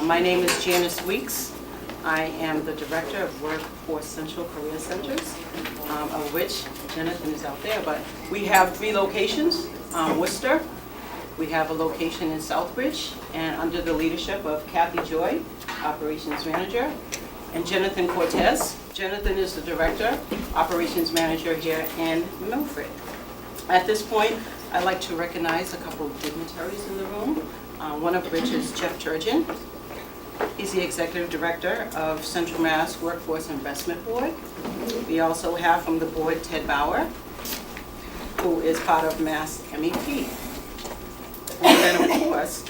My name is Janice Weeks. I am the Director of Workforce Central Career Centers, of which Jonathan is out there, but we have 3 locations, Worcester. We have a location in Southbridge, and under the leadership of Kathy Joy, Operations Manager, and Jonathan Cortez. Jonathan is the Director, Operations Manager here in Milford. At this point, I'd like to recognize a couple of dignitaries in the room, one of which is Jeff Turgeon. He's the Executive Director of Central Mass Workforce Investment Board. We also have from the board Ted Bauer, who is part of Mass MEP. And then, of course,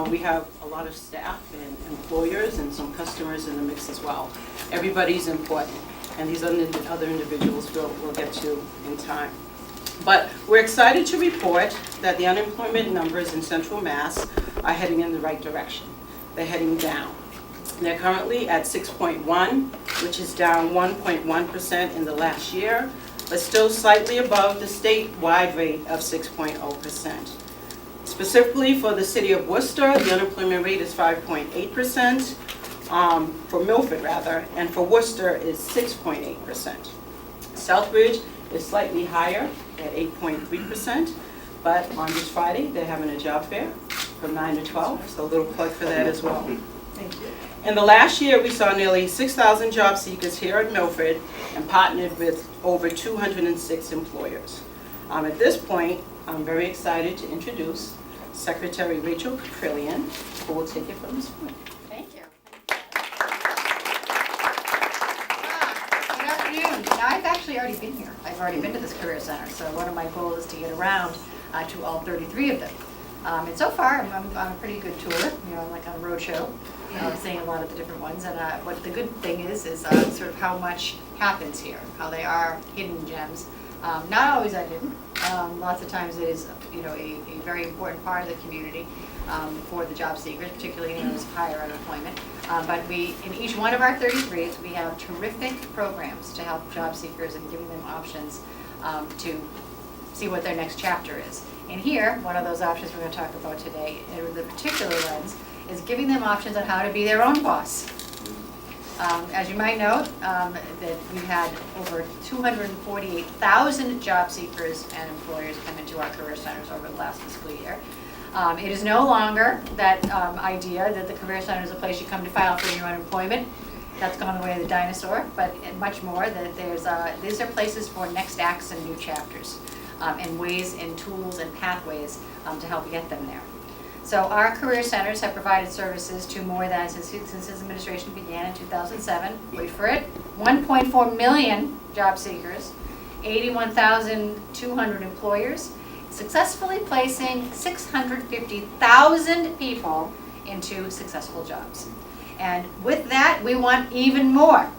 we have a lot of staff and employers and some customers in the mix as well. Everybody's important, and these other individuals we'll get to in time. But we're excited to report that the unemployment numbers in Central Mass are heading in the right direction. They're heading down. They're currently at 6.1, which is down 1.1% in the last year, but still slightly above the statewide rate of 6.0%. Specifically for the city of Worcester, the unemployment rate is 5.8%, for Milford rather, and for Worcester is 6.8%. Southbridge is slightly higher at 8.3%, but on this Friday, they're having a job fair from 9 to 12, so a little plug for that as well. Thank you. In the last year, we saw nearly 6,000 job seekers here at Milford and partnered with over 206 employers. At this point, I'm very excited to introduce Secretary Rachel Karprielian, who will take it from this point. Thank you. Good afternoon. Now, I've actually already been here. I've already been to this Career Center, so one of my goals is to get around to all 33 of them. And so far, I'm on a pretty good tour, I'm like on a road show, seeing a lot of the different ones. And what the good thing is sort of how much happens here, how they are hidden gems. Not always are hidden. Lots of times it is, a very important part of the community for the job seekers, particularly in those higher unemployment. But in each one of our 33s, we have terrific programs to help job seekers and giving them options to see what their next chapter is. And here, one of those options we're going to talk about today, in the particular lens, is giving them options on how to be their own boss. As you might know, that we've had over 248,000 job seekers and employers come into our career centers over the last fiscal year. It is no longer that idea that the career center is a place you come to file for your unemployment. That's gone the way of the dinosaur, but much more that these are places for next acts and new chapters, and ways and tools and pathways to help get them there. So our career centers have provided services to more than, since this administration began in 2007, wait for it, 1.4 million job seekers, 81,200 employers, successfully placing 650,000 people into successful jobs. And with that, we want even more.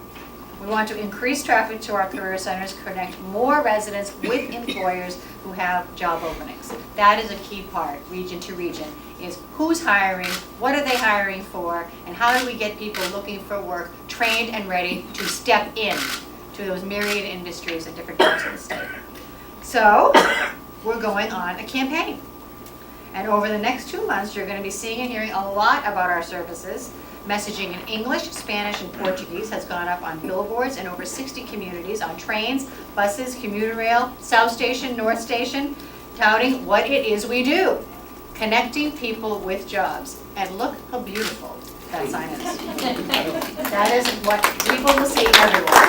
We want to increase traffic to our career centers, connect more residents with employers who have job openings. That is a key part, region to region, is who's hiring, what are they hiring for, and how do we get people looking for work trained and ready to step in to those myriad industries in different parts of the state. So we're going on a campaign. And over the next 2 months, you're going to be seeing and hearing a lot about our services. Messaging in English, Spanish, and Portuguese has gone up on billboards in over 60 communities, on trains, buses, commuter rail, South Station, North Station, touting what it is we do, connecting people with jobs. And look how beautiful that sign is. That is what people will see everywhere.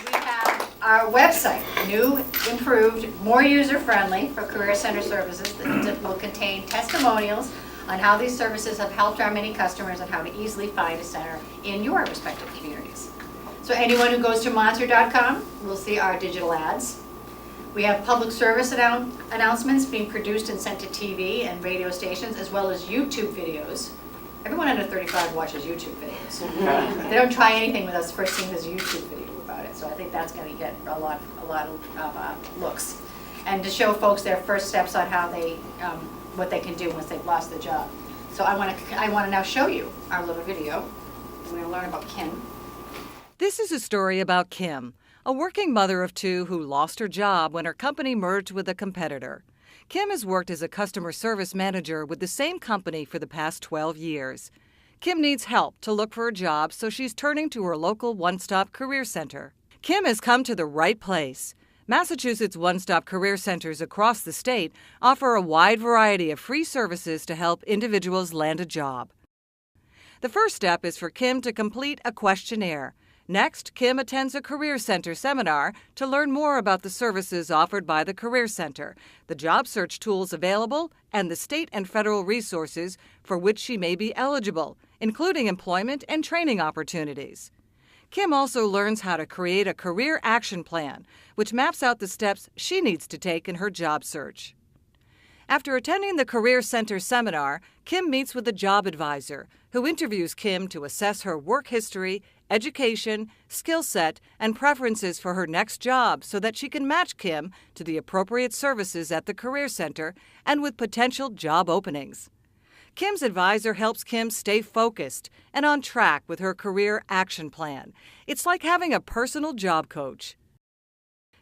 We have our website, new, improved, more user-friendly for Career Center services that will contain testimonials on how these services have helped our many customers and how to easily find a center in your respective communities. So anyone who goes to monster.com will see our digital ads. We have public service announcements being produced and sent to TV and radio stations, as well as YouTube videos. Everyone under 35 watches YouTube videos. They don't try anything with us first seeing this YouTube video about it, so I think that's going to get a lot of looks. And to show folks their first steps on how they what they can do once they've lost their job. So I want to now show you our little video. We're going to learn about Kim. This is a story about Kim, a working mother of 2 who lost her job when her company merged with a competitor. Kim has worked as a customer service manager with the same company for the past 12 years. Kim needs help to look for a job, so she's turning to her local one-stop career center. Kim has come to the right place. Massachusetts one-stop career centers across the state offer a wide variety of free services to help individuals land a job. The first step is for Kim to complete a questionnaire. Next, Kim attends a Career Center seminar to learn more about the services offered by the Career Center, the job search tools available, and the state and federal resources for which she may be eligible, including employment and training opportunities. Kim also learns how to create a career action plan, which maps out the steps she needs to take in her job search. After attending the Career Center seminar, Kim meets with a job advisor who interviews Kim to assess her work history, education, skill set, and preferences for her next job so that she can match Kim to the appropriate services at the Career Center and with potential job openings. Kim's advisor helps Kim stay focused and on track with her career action plan. It's like having a personal job coach.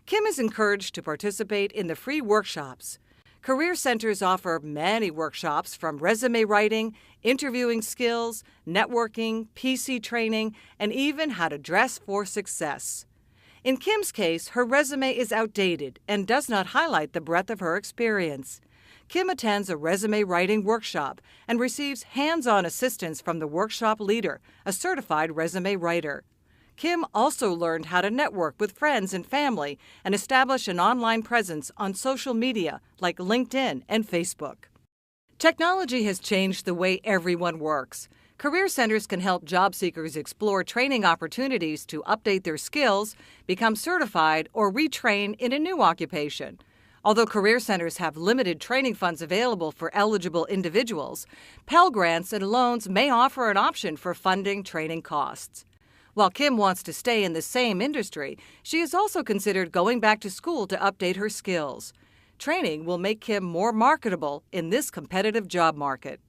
Kim is encouraged to participate in the free workshops. Career centers offer many workshops from resume writing, interviewing skills, networking, PC training, and even how to dress for success. In Kim's case, her resume is outdated and does not highlight the breadth of her experience. Kim attends a resume writing workshop and receives hands-on assistance from the workshop leader, a certified resume writer. Kim also learned how to network with friends and family and establish an online presence on social media like LinkedIn and Facebook. Technology has changed the way everyone works. Career centers can help job seekers explore training opportunities to update their skills, become certified, or retrain in a new occupation. Although career centers have limited training funds available for eligible individuals, Pell Grants and loans may offer an option for funding training costs. While Kim wants to stay in the same industry, she has also considered going back to school to update her skills. Training will make Kim more marketable in this competitive job market.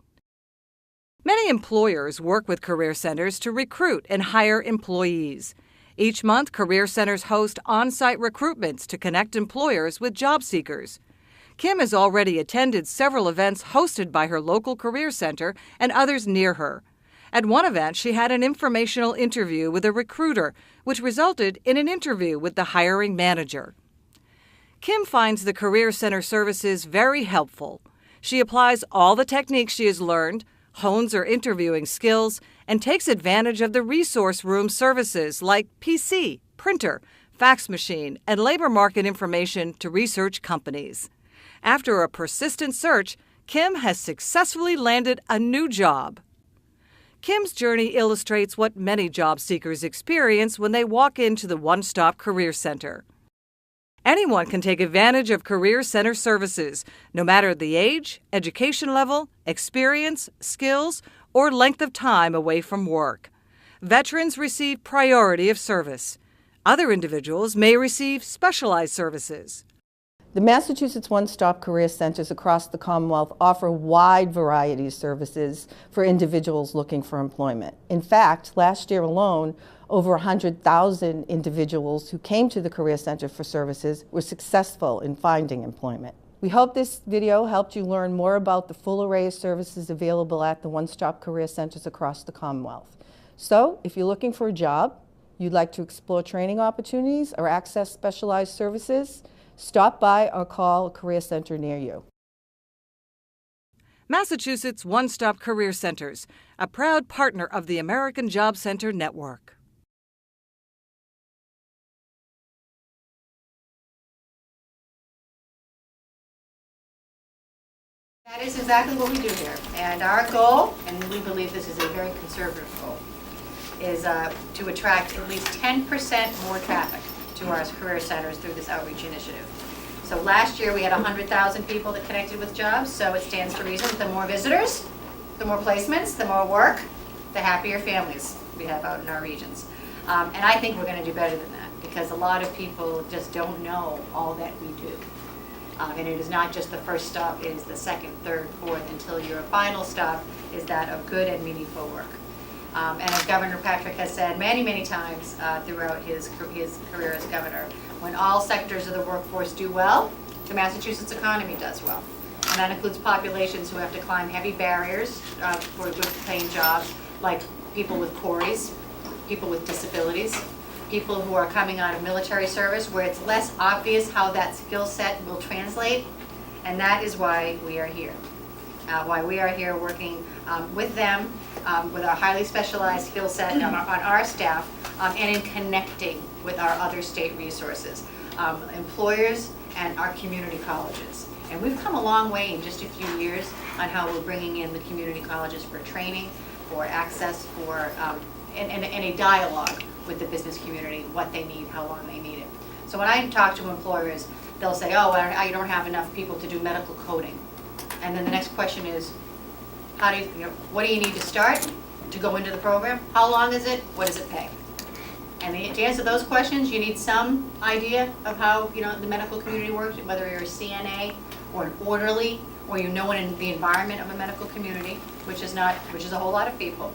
Many employers work with career centers to recruit and hire employees. Each month, career centers host on-site recruitments to connect employers with job seekers. Kim has already attended several events hosted by her local career center and others near her. At one event, she had an informational interview with a recruiter, which resulted in an interview with the hiring manager. Kim finds the Career Center services very helpful. She applies all the techniques she has learned, hones her interviewing skills, and takes advantage of the resource room services like PC, printer, fax machine, and labor market information to research companies. After a persistent search, Kim has successfully landed a new job. Kim's journey illustrates what many job seekers experience when they walk into the one-stop career center. Anyone can take advantage of Career Center services, no matter the age, education level, experience, skills, or length of time away from work. Veterans receive priority of service. Other individuals may receive specialized services. The Massachusetts One-Stop Career Centers across the Commonwealth offer wide variety of services for individuals looking for employment. In fact, last year alone, over 100,000 individuals who came to the Career Center for services were successful in finding employment. We hope this video helped you learn more about the full array of services available at the One-Stop Career Centers across the Commonwealth. So, if you're looking for a job, you'd like to explore training opportunities or access specialized services, stop by or call a career center near you. Massachusetts One-Stop Career Centers, a proud partner of the American Job Center Network. That is exactly what we do here. And our goal, and we believe this is a very conservative goal, is to attract at least 10% more traffic to our career centers through this outreach initiative. So last year we had 100,000 people that connected with jobs, so it stands to reason the more visitors, the more placements, the more work, the happier families we have out in our regions. And I think we're going to do better than that because a lot of people just don't know all that we do. And it is not just the first stop, it is the second, third, fourth, until your final stop is that of good and meaningful work. And as Governor Patrick has said many, many times throughout his career as governor, when all sectors of the workforce do well, the Massachusetts economy does well. And that includes populations who have to climb heavy barriers for good paying jobs, like people with quarries, people with disabilities, people who are coming out of military service where it's less obvious how that skill set will translate. And that is why we are here. Why we are here working with them, with our highly specialized skill set on our staff, and in connecting with our other state resources, employers and our community colleges. And we've come a long way in just a few years on how we're bringing in the community colleges for training, for access, for and a dialogue with the business community, what they need, how long they need it. So when I talk to employers, they'll say, oh, I don't have enough people to do medical coding. And then the next question is, what do you need to start to go into the program? How long is it? What does it pay? And to answer those questions, you need some idea of how the medical community works, whether you're a CNA or an orderly, or in the environment of a medical community, which is a whole lot of people.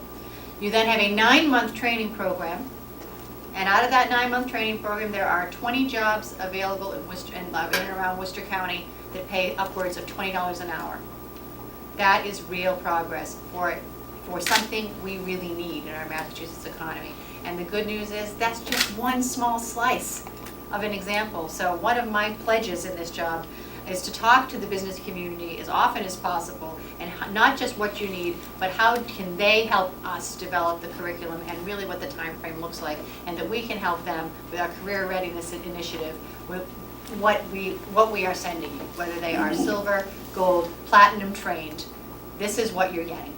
You then have a 9-month training program, and out of that 9-month training program, there are 20 jobs available in Worcester and around Worcester County that pay upwards of $20 an hour. That is real progress for something we really need in our Massachusetts economy. And the good news is that's just one small slice of an example. So one of my pledges in this job is to talk to the business community as often as possible, and not just what you need, but how can they help us develop the curriculum and really what the time frame looks like, and that we can help them with our career readiness initiative with what we are sending you, whether they are silver, gold, platinum trained. This is what you're getting.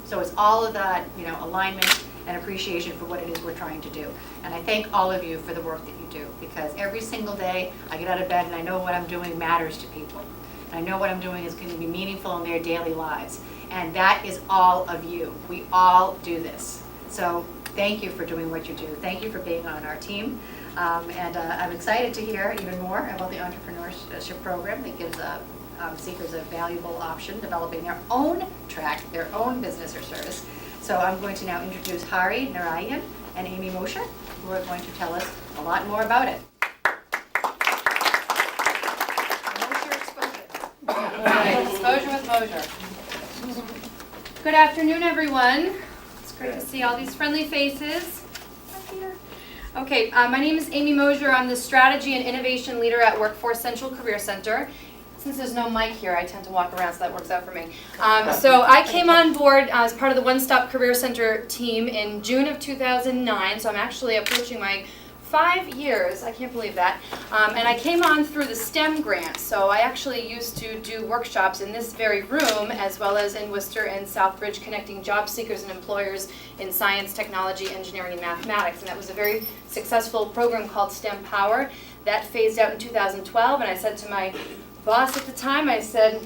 So it's all of that, alignment and appreciation for what it is we're trying to do. And I thank all of you for the work that you do, because every single day I get out of bed and I know what I'm doing matters to people. And I know what I'm doing is going to be meaningful in their daily lives. And that is all of you. We all do this. So thank you for doing what you do. Thank you for being on our team. And I'm excited to hear even more about the entrepreneurship program that gives seekers a valuable option, developing their own track, their own business or service. So I'm going to now introduce Hari Narayan and Amy Mosher, who are going to tell us a lot more about it. Mosher exposure. Exposure with Mosher. Good afternoon, everyone. It's great to see all these friendly faces. Hi, Peter. Okay, my name is Amy Mosher. I'm the Strategy and Innovation Leader at Workforce Central Career Center. Since there's no mic here, I tend to walk around, so that works out for me. So I came on board as part of the One Stop Career Center team in June of 2009, so I'm actually approaching my 5 years. I can't believe that. And I came on through the STEM grant, so I actually used to do workshops in this very room, as well as in Worcester and Southbridge, connecting job seekers and employers in science, technology, engineering, and mathematics. And that was a very successful program called STEM Power. That phased out in 2012, and I said to my boss at the time, I said,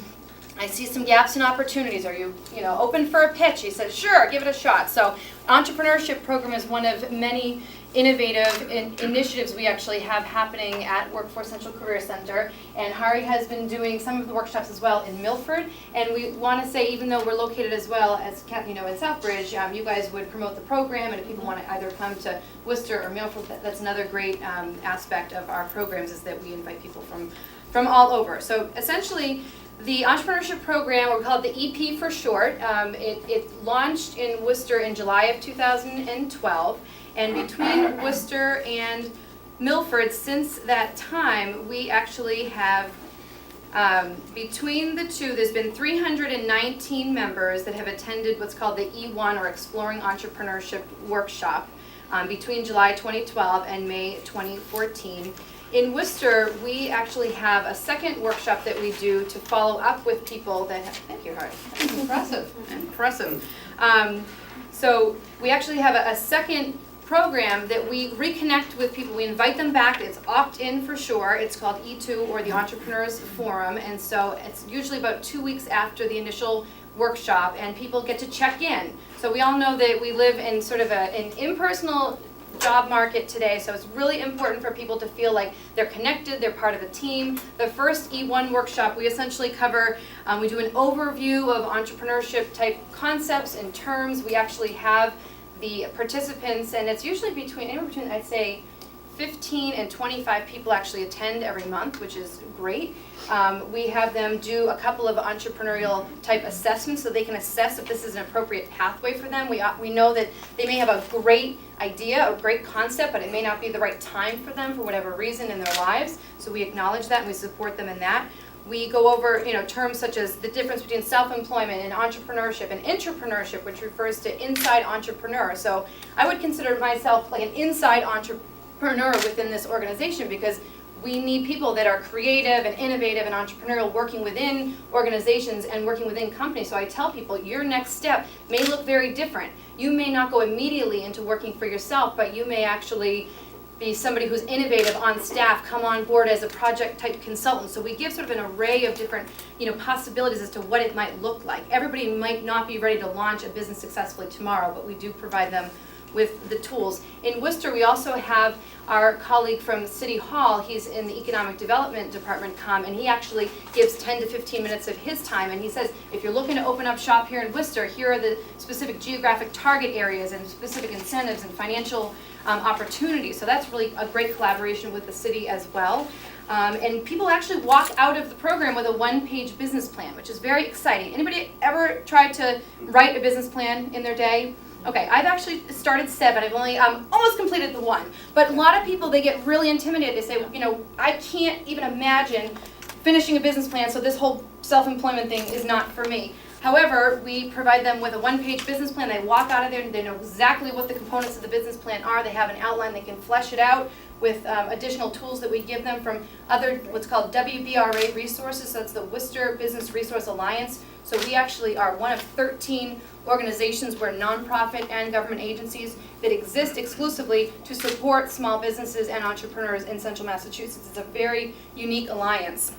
I see some gaps in opportunities. Are you open for a pitch? He said, sure, give it a shot. So entrepreneurship program is one of many innovative initiatives we actually have happening at Workforce Central Career Center. And Hari has been doing some of the workshops as well in Milford. And we want to say, even though we're located as well as in Southbridge, you guys would promote the program. And if people want to either come to Worcester or Milford, that's another great aspect of our programs, is that we invite people from all over. So essentially, the entrepreneurship program, we call it the EP for short, it launched in Worcester in July of 2012. And between Worcester and Milford, since that time, we actually have, between the two, there's been 319 members that have attended what's called the E1, or Exploring Entrepreneurship Workshop, between July 2012 and May 2014. In Worcester, we actually have a second workshop that we do to follow up with people that have, thank you, Hari. That's impressive. So we actually have a second program that we reconnect with people. We invite them back. It's opt-in for sure. It's called E2, or the Entrepreneurs Forum. And so it's usually about 2 weeks after the initial workshop, and people get to check in. So we all know that we live in sort of an impersonal job market today, so it's really important for people to feel like they're connected, they're part of a team. The first E1 workshop, we essentially cover, we do an overview of entrepreneurship type concepts and terms. We actually have the participants, and it's usually anywhere between I'd say 15 and 25 people actually attend every month, which is great. We have them do a couple of entrepreneurial type assessments so they can assess if this is an appropriate pathway for them. We know that they may have a great idea, a great concept, but it may not be the right time for them for whatever reason in their lives. So we acknowledge that and we support them in that. We go over terms such as the difference between self-employment and entrepreneurship and intrapreneurship, which refers to inside entrepreneur. So I would consider myself like an inside entrepreneur within this organization because we need people that are creative and innovative and entrepreneurial working within organizations and working within companies. So I tell people your next step may look very different. You may not go immediately into working for yourself, but you may actually be somebody who's innovative on staff, come on board as a project type consultant. So we give sort of an array of different possibilities as to what it might look like. Everybody might not be ready to launch a business successfully tomorrow, but we do provide them with the tools. In Worcester, we also have our colleague from City Hall. He's in the Economic Development Department, and he actually gives 10 to 15 minutes of his time. And he says, if you're looking to open up shop here in Worcester, here are the specific geographic target areas and specific incentives and financial opportunities. So that's really a great collaboration with the city as well. And people actually walk out of the program with a one-page business plan, which is very exciting. Anybody ever tried to write a business plan in their day? Okay, I've actually started 7. I've only almost completed the 1. But a lot of people, they get really intimidated. They say, I can't even imagine finishing a business plan, so this whole self-employment thing is not for me. However, we provide them with a one-page business plan. They walk out of there and they know exactly what the components of the business plan are. They have an outline. They can flesh it out with additional tools that we give them from other what's called WBRA resources. So that's the Worcester Business Resource Alliance. So we actually are one of 13 organizations. We're nonprofit and government agencies that exist exclusively to support small businesses and entrepreneurs in Central Massachusetts. It's a very unique alliance.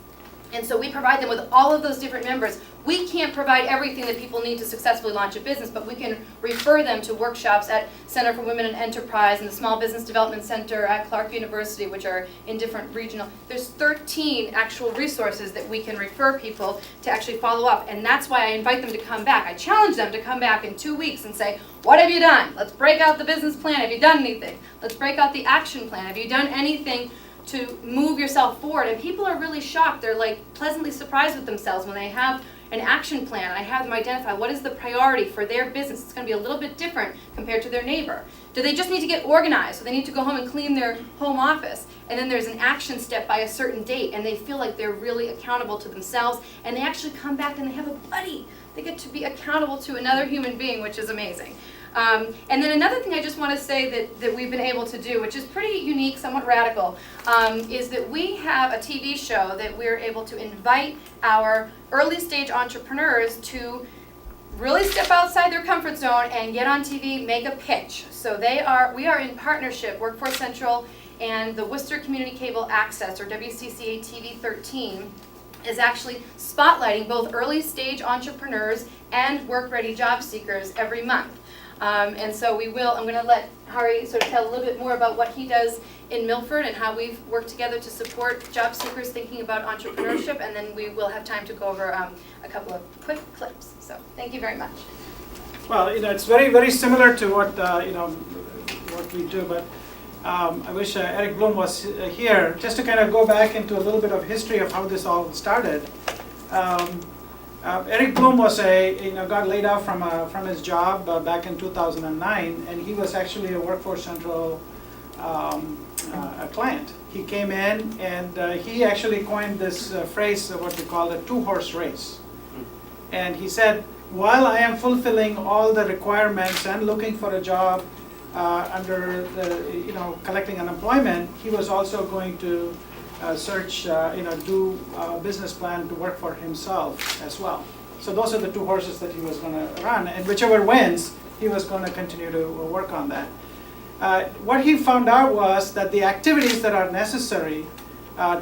And so we provide them with all of those different members. We can't provide everything that people need to successfully launch a business, but we can refer them to workshops at Center for Women in Enterprise and the Small Business Development Center at Clark University, which are in different regional. There's 13 actual resources that we can refer people to actually follow up, and that's why I invite them to come back. I challenge them to come back in 2 weeks and say, what have you done? Let's break out the business plan. Have you done anything? Let's break out the action plan. Have you done anything to move yourself forward? And people are really shocked. They're like pleasantly surprised with themselves when they have an action plan. I have them identify what is the priority for their business. It's going to be a little bit different compared to their neighbor. Do they just need to get organized? So they need to go home and clean their home office. And then there's an action step by a certain date, and they feel like they're really accountable to themselves, and they actually come back and they have a buddy. They get to be accountable to another human being, which is amazing. And then another thing I just want to say that we've been able to do, which is pretty unique, somewhat radical, is that we have a TV show that we're able to invite our early stage entrepreneurs to really step outside their comfort zone and get on TV, make a pitch. So we are in partnership, Workforce Central and the Worcester Community Cable Access, or WCCA TV 13, is actually spotlighting both early stage entrepreneurs and work-ready job seekers every month. And so I'm going to let Hari sort of tell a little bit more about what he does in Milford and how we've worked together to support job seekers thinking about entrepreneurship, and then we will have time to go over a couple of quick clips. So thank you very much. Well, it's very, very similar to what we do, but I wish Eric Bloom was here, just to kind of go back into a little bit of history of how this all started. Eric Bloom was got laid off from his job back in 2009, and he was actually a Workforce Central a client. He came in and he actually coined this phrase, what we call the 2-horse race. And he said, while I am fulfilling all the requirements and looking for a job under the, collecting unemployment, he was also going to search, do a business plan to work for himself as well. So those are the 2 horses that he was going to run, and whichever wins, he was going to continue to work on that. What he found out was that the activities that are necessary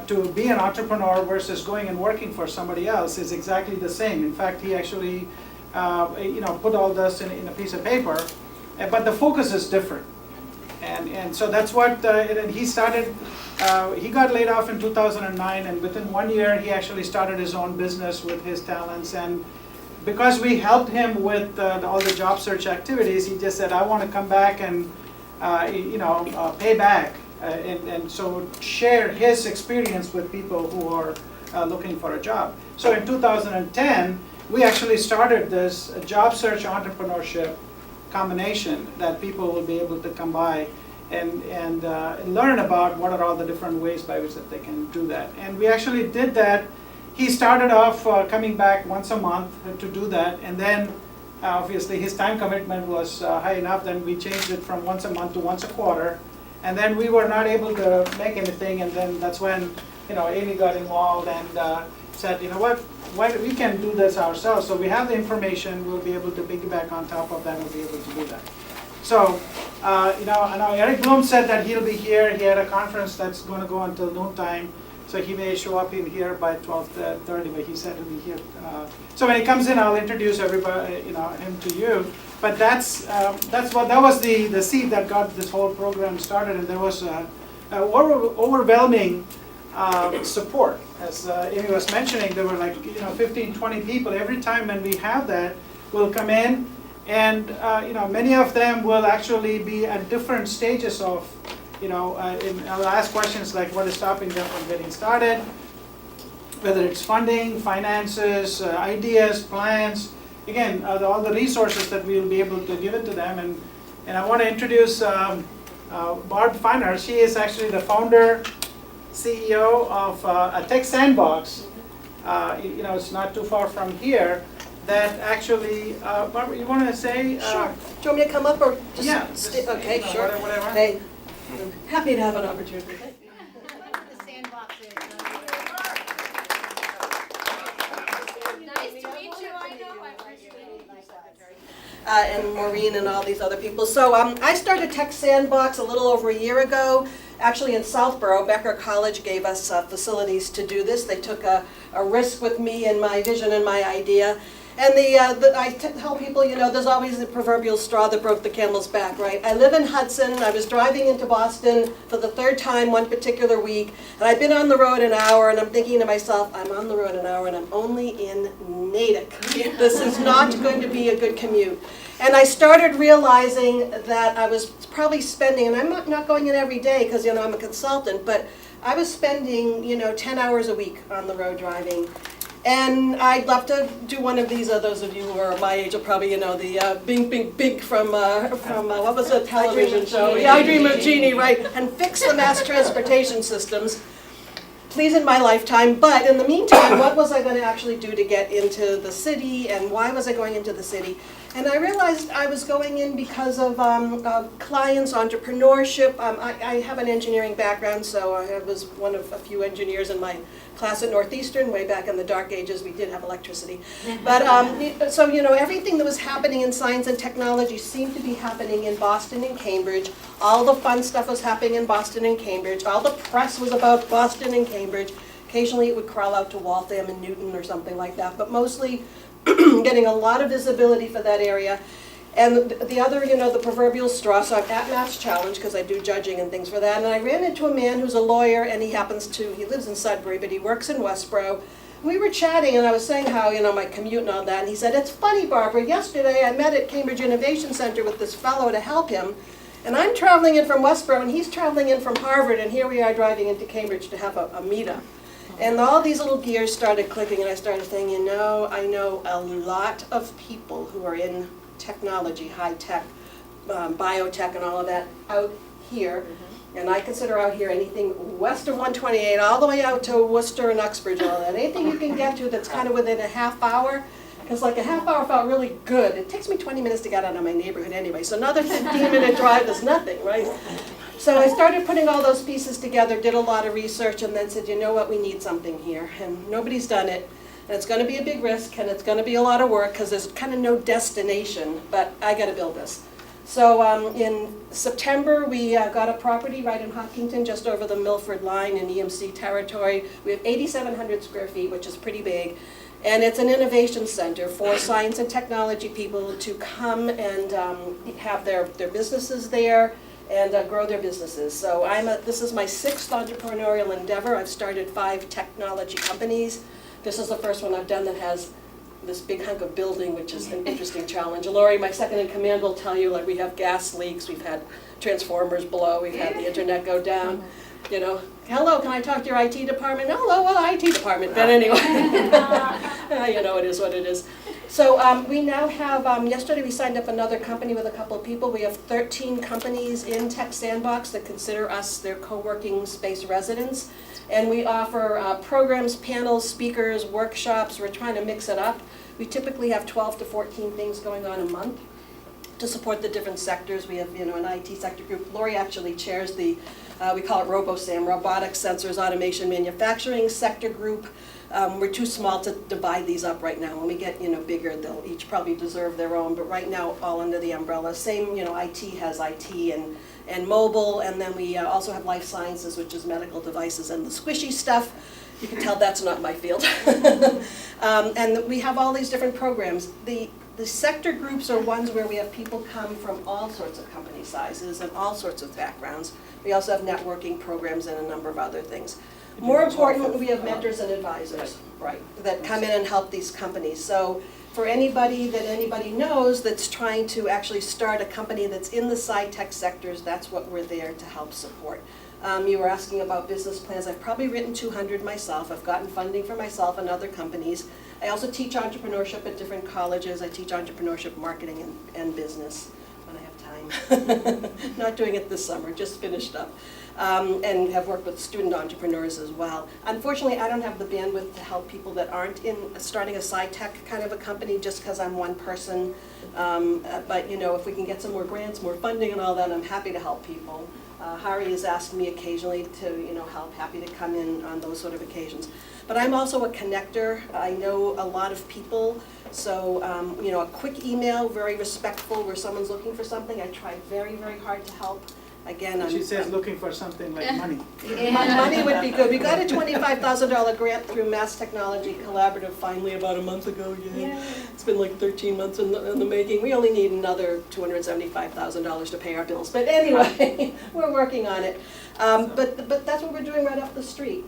to be an entrepreneur versus going and working for somebody else is exactly the same. In fact, he actually put all this in a piece of paper, but the focus is different. And so that's what he started. He got laid off in 2009, and within 1 year, he actually started his own business with his talents. And because we helped him with all the job search activities, he just said, I want to come back and pay back and so share his experience with people who are looking for a job. So in 2010, we actually started this job search entrepreneurship combination that people will be able to come by and learn about what are all the different ways by which that they can do that. And we actually did that. He started off coming back once a month to do that, and then obviously his time commitment was high enough, then we changed it from once a month to once a quarter. And then we were not able to make anything, and then that's when Amy got involved and said, you know what, we can do this ourselves. So we have the information, we'll be able to piggyback on top of that, we'll be able to do that. So, I know Eric Bloom said that he'll be here. He had a conference that's going to go until noontime, so he may show up in here by 12:30, but he said he'll be here. So when he comes in, I'll introduce everybody, him to you. But that was the seed that got this whole program started, and there was overwhelming support. As Amy was mentioning, there were like 15, 20 people. Every time when we have that, will come in, and many of them will actually be at different stages of, I'll ask questions like what is stopping them from getting started, whether it's funding, finances, ideas, plans. Again, all the resources that we will be able to give it to them. And I want to introduce Barb Feiner. She is actually the founder, CEO of a tech sandbox. It's not too far from here. That actually, Barbara, you want to say? Sure. Do you want me to come up or just Yeah. okay, sure. Whatever. Hey, I'm happy to have an opportunity. The sandbox is. Nice to meet you, I know, I appreciate it. And Maureen and all these other people. So I started Tech Sandbox a little over a year ago. Actually in Southborough, Becker College gave us facilities to do this. They took a risk with me and my vision and my idea. And I tell people, there's always the proverbial straw that broke the camel's back, right? I live in Hudson. I was driving into Boston for the third time one particular week, and I've been on the road an hour, and I'm thinking to myself, I'm on the road an hour, and I'm only in Natick. This is not going to be a good commute. And I started realizing that I was probably spending, and I'm not going in every day because, I'm a consultant, but I was spending, 10 hours a week on the road driving. And I'd love to do one of these. Those of you who are my age will probably, the Bing Bing Big from what was the television show? Yeah, I Dream of Jeannie, right? And fix the mass transportation systems. Please, in my lifetime. But in the meantime, what was I going to actually do to get into the city, and why was I going into the city? And I realized I was going in because of clients, entrepreneurship. I have an engineering background, so I was one of a few engineers in my class at Northeastern. Way back in the dark ages, we did have electricity. But so everything that was happening in science and technology seemed to be happening in Boston and Cambridge. All the fun stuff was happening in Boston and Cambridge. All the press was about Boston and Cambridge. Occasionally it would crawl out to Waltham and Newton or something like that, but mostly getting a lot of visibility for that area. And the other, the proverbial straw, so I'm at Mass Challenge because I do judging and things for that, and I ran into a man who's a lawyer, and he lives in Sudbury, but he works in Westboro. We were chatting, and I was saying how, my commute and all that, and he said, it's funny, Barbara, yesterday I met at Cambridge Innovation Center with this fellow to help him, and I'm traveling in from Westboro, and he's traveling in from Harvard, and here we are driving into Cambridge to have a meetup. And all these little gears started clicking, and I started saying, I know a lot of people who are in technology, high tech, biotech and all of that out here. And I consider out here anything west of 128 all the way out to Worcester and Uxbridge and all that. Anything you can get to that's kind of within a half hour. Because like a half hour felt really good. It takes me 20 minutes to get out of my neighborhood anyway. So another 15-minute drive is nothing, right? So I started putting all those pieces together, did a lot of research, and then said, you know what, we need something here. And nobody's done it. And it's going to be a big risk, and it's going to be a lot of work, because there's kind of no destination, but I got to build this. So in September, we got a property right in Hopkinton, just over the Milford line in EMC territory. We have 8,700 square feet, which is pretty big. And it's an innovation center for science and technology people to come and have their businesses there and grow their businesses. So this is my 6th entrepreneurial endeavor. I've started 5 technology companies. This is the first one I've done that has this big hunk of building, which is an interesting challenge. Lori, my second in command, will tell you, like, we have gas leaks, we've had transformers blow, we've had the internet go down. You know, hello, can I talk to your IT department? Hello, well, IT department, but anyway. You know, it is what it is. So we now have, yesterday we signed up another company with a couple of people. We have 13 companies in Tech Sandbox that consider us their co-working space residents. And we offer programs, panels, speakers, workshops. We're trying to mix it up. We typically have 12 to 14 things going on a month to support the different sectors. We have, you know, an IT sector group. Lori actually chairs the, we call it RoboSam, Robotics, Sensors, Automation, Manufacturing sector group. We're too small to divide these up right now. When we get, you know, bigger, they'll each probably deserve their own, but right now, all under the umbrella. Same, you know, IT has IT and mobile, and then we also have life sciences, which is medical devices and the squishy stuff. You can tell that's not my field. And we have all these different programs. The sector groups are ones where we have people come from all sorts of company sizes and all sorts of backgrounds. We also have networking programs and a number of other things. More importantly, we have mentors and advisors, right, that come in and help these companies. So for anybody that anybody knows that's trying to actually start a company that's in the sci-tech sectors, that's what we're there to help support. You were asking about business plans. I've probably written 200 myself. I've gotten funding for myself and other companies. I also teach entrepreneurship at different colleges. I teach entrepreneurship, marketing, and business when I have time. Not doing it this summer, just finished up. And have worked with student entrepreneurs as well. Unfortunately, I don't have the bandwidth to help people that aren't in starting a sci-tech kind of a company just because I'm one person. But you know, if we can get some more grants, more funding and all that, I'm happy to help people. Hari has asked me occasionally to, you know, help, happy to come in on those sort of occasions. But I'm also a connector. I know a lot of people. So, you know, a quick email, very respectful, where someone's looking for something. I try very, very hard to help. Again, She says looking for something like money. Money would be good. We got a $25,000 grant through Mass Technology Collaborative finally about a month ago. Yay. It's been like 13 months in the making. We only need another $275,000 to pay our bills. But anyway, we're working on it. But that's what we're doing right up the street.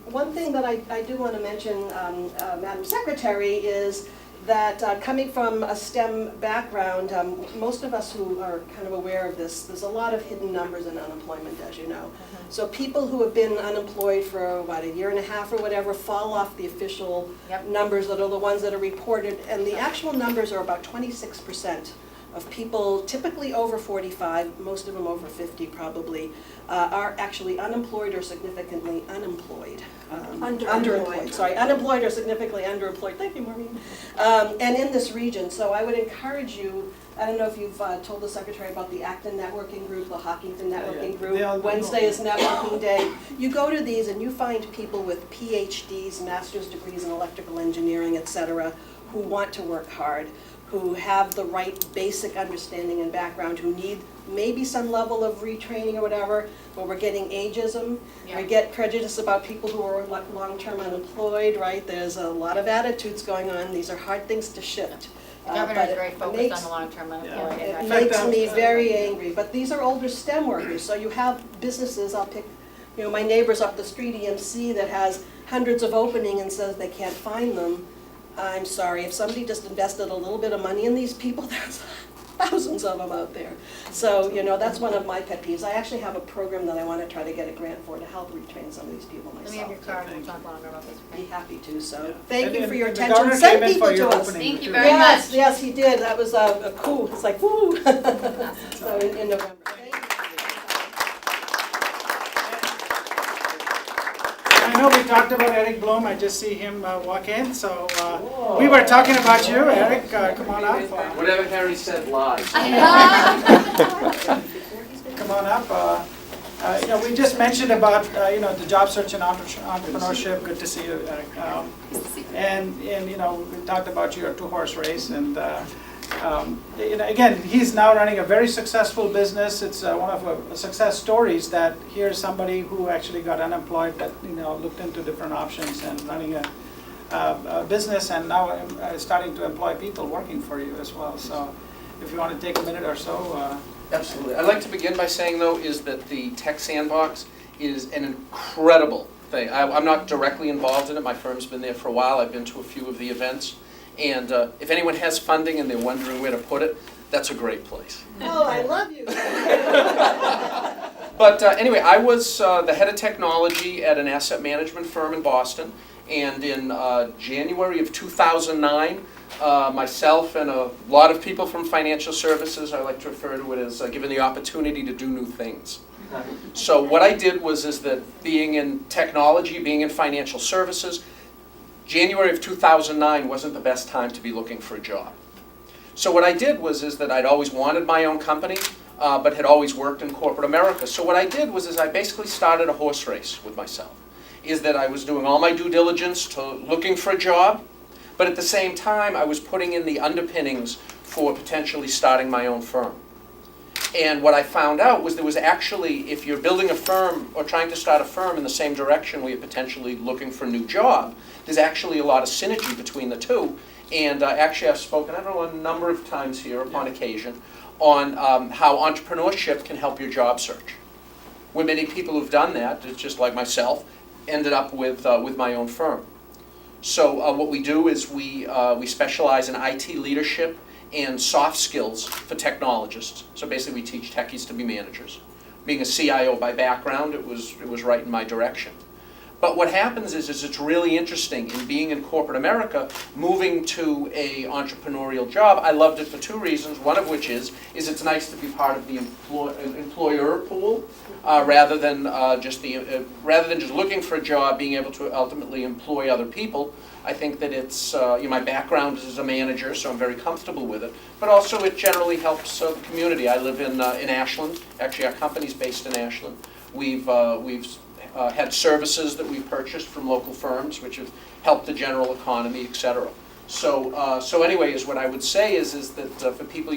One thing that I do want to mention, Madam Secretary, is that coming from a STEM background, most of us who are kind of aware of this, there's a lot of hidden numbers in unemployment, as you know. So people who have been unemployed for, what, a year and a half or whatever, fall off the official numbers that are the ones that are reported, and the actual numbers are about 26% of people, typically over 45, most of them over 50 probably, are actually unemployed or significantly unemployed. Underemployed, sorry, unemployed or significantly underemployed. Thank you, Maureen. And in this region, so I would encourage you, I don't know if you've told the Secretary about the Acton Networking Group, the Hockington Networking Group. Wednesday is networking day. You go to these and you find people with PhDs, master's degrees in electrical engineering, et cetera, who want to work hard, who have the right basic understanding and background, who need maybe some level of retraining or whatever, but we're getting ageism. We get prejudice about people who are long-term unemployed, right? There's a lot of attitudes going on. These are hard things to shift. The governor's very focused on the long-term unemployed. It makes me very angry. But these are older STEM workers, so you have businesses, I'll pick, you know, my neighbors up the street, EMC, that has hundreds of openings and says they can't find them. I'm sorry, if somebody just invested a little bit of money in these people, there's thousands of them out there. So, you know, that's one of my pet peeves. I actually have a program that I want to try to get a grant for to help retrain some of these people myself. Let me have your card, we'll talk longer about this. Be happy to, so thank you And for your the attention. governor Send came in people for your to us. opening. Thank you very Yes, much. yes, he did. That was a coup. It's like, woo. So in November. Thank you. I know we talked about Eric Bloom. I just see him walk in. So we were talking about you, Eric. Come on up. Whatever Harry said lies. Come on up. You know, we just mentioned about you know, the job search and entrepreneurship. Good to see you, Eric. And you know, we talked about your two-horse race, and you know, again, he's now running a very successful business. It's one of the success stories that here's somebody who actually got unemployed, but you know, looked into different options and running a business, and now starting to employ people working for you as well. So, if you want to take a minute or so. Absolutely. I'd like to begin by saying, though, is that the Tech Sandbox is an incredible thing. I'm not directly involved in it. My firm's been there for a while. I've been to a few of the events. And if anyone has funding and they're wondering where to put it, that's a great place. Oh, I love you. But anyway, I was the head of technology at an asset management firm in Boston. And in January of 2009, myself and a lot of people from financial services, I like to refer to it as given the opportunity to do new things. So what I did is that being in technology, being in financial services, January of 2009 wasn't the best time to be looking for a job. So what I did is that I'd always wanted my own company, but had always worked in corporate America. So what I did is I basically started a horse race with myself. Is that I was doing all my due diligence to looking for a job, but at the same time I was putting in the underpinnings for potentially starting my own firm. And what I found out was there was actually, if you're building a firm or trying to start a firm in the same direction where you're potentially looking for a new job, there's actually a lot of synergy between the two. And actually I've spoken, I don't know, a number of times here upon occasion on how entrepreneurship can help your job search. Where many people who've done that, it's just like myself, ended up with my own firm. So what we do is we specialize in IT leadership and soft skills for technologists. So basically we teach techies to be managers. Being a CIO by background, it was right in my direction. But what happens is it's really interesting in being in corporate America, moving to a entrepreneurial job. I loved it for two reasons. One of which is it's nice to be part of the employer pool, rather than just looking for a job, being able to ultimately employ other people. I think that it's my background is as a manager, so I'm very comfortable with it. But also it generally helps the community. I live in Ashland. Actually, our company's based in Ashland. We've had services that we've purchased from local firms, which have helped the general economy, etc. So anyways, what I would say is that for people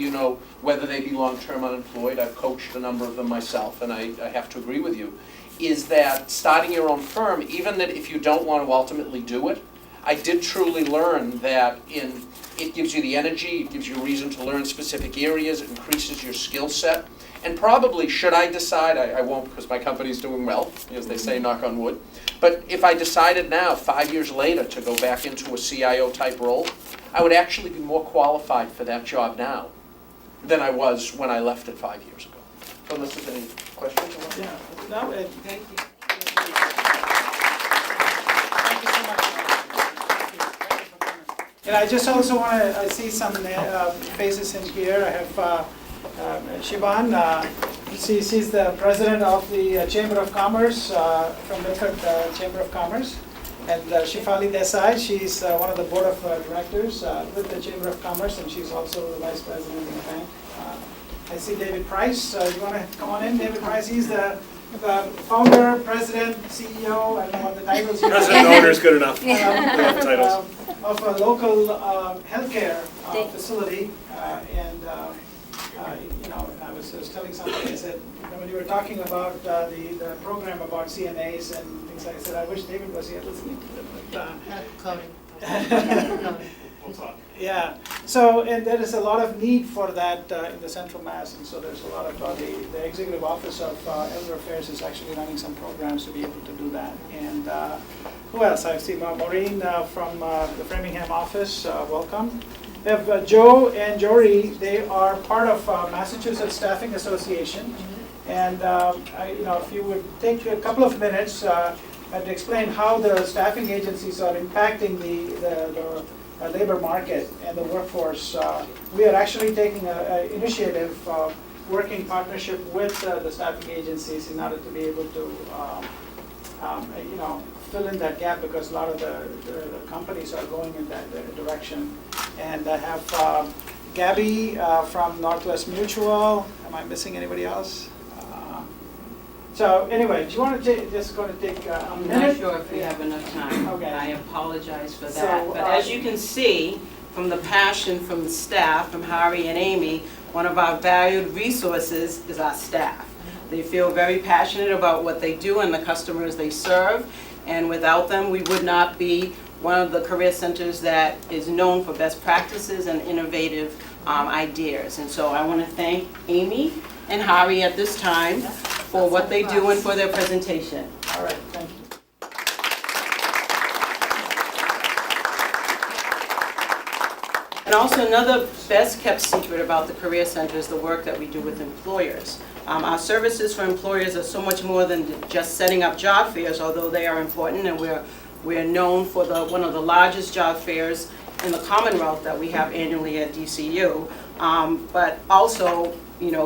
whether they be long-term unemployed, I've coached a number of them myself, and I have to agree with you, is that starting your own firm, even that if you don't want to ultimately do it, I did truly learn that it gives you the energy, it gives you a reason to learn specific areas, it increases your skill set. And probably, should I decide, I won't because my company's doing well, as they say, knock on wood. But if I decided now, 5 years later, to go back into a CIO type role, I would actually be more qualified for that job now than I was when I left it 5 years ago. So unless there's any questions? Yeah, no, Thank you. thank you so much. And I just also want to see some faces in here. I have Shivan, she's the president of the Chamber of Commerce, from Milford Chamber of Commerce. And Shifali Desai, she's one of the board of directors with the Chamber of Commerce, and she's also the vice president of the bank. I see David Price. You want to come on in? David Price, he's the founder, president, CEO, I don't know what the titles are. President owner is good enough. Titles. Of a local healthcare facility, and I was telling somebody, I said, when you were talking about the program about CNAs and things like that, I said, I wish David was here listening to it. But, We'll talk. yeah, so, and there is a lot of need for that in the Central Mass, and so there's a lot of, the Executive Office of Elder Affairs is actually running some programs to be able to do that. And who else? I see Maureen from the Framingham office, welcome. We have Joe and Jory. They are part of Massachusetts Staffing Association. And if you would take a couple of minutes and explain how the staffing agencies are impacting the labor market and the workforce. We are actually taking an initiative, working partnership with the staffing agencies in order to be able to fill in that gap, because a lot of the companies are going in that direction. And I have Gabby from Northwest Mutual. Am I missing anybody else? So anyway, do you want to just going to take a minute? I'm not sure if we have enough time. Okay. I apologize for that. So, but as you can see from the passion from the staff, from Harry and Amy, one of our valued resources is our staff. They feel very passionate about what they do and the customers they serve. And without them, we would not be one of the career centers that is known for best practices and innovative ideas. And so I want to thank Amy and Harry at this time for what they do and for their presentation. All right, thank you. And also another best kept secret about the Career Center is the work that we do with employers. Our services for employers are so much more than just setting up job fairs, although they are important, and we're known for one of the largest job fairs in the Commonwealth that we have annually at DCU. But also,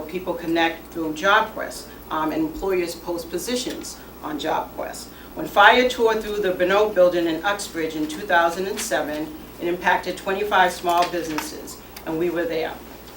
people connect through JobQuest, and employers post positions on JobQuest. When fire tore through the Benoit building in Uxbridge in 2007, it impacted 25 small businesses, and we were there.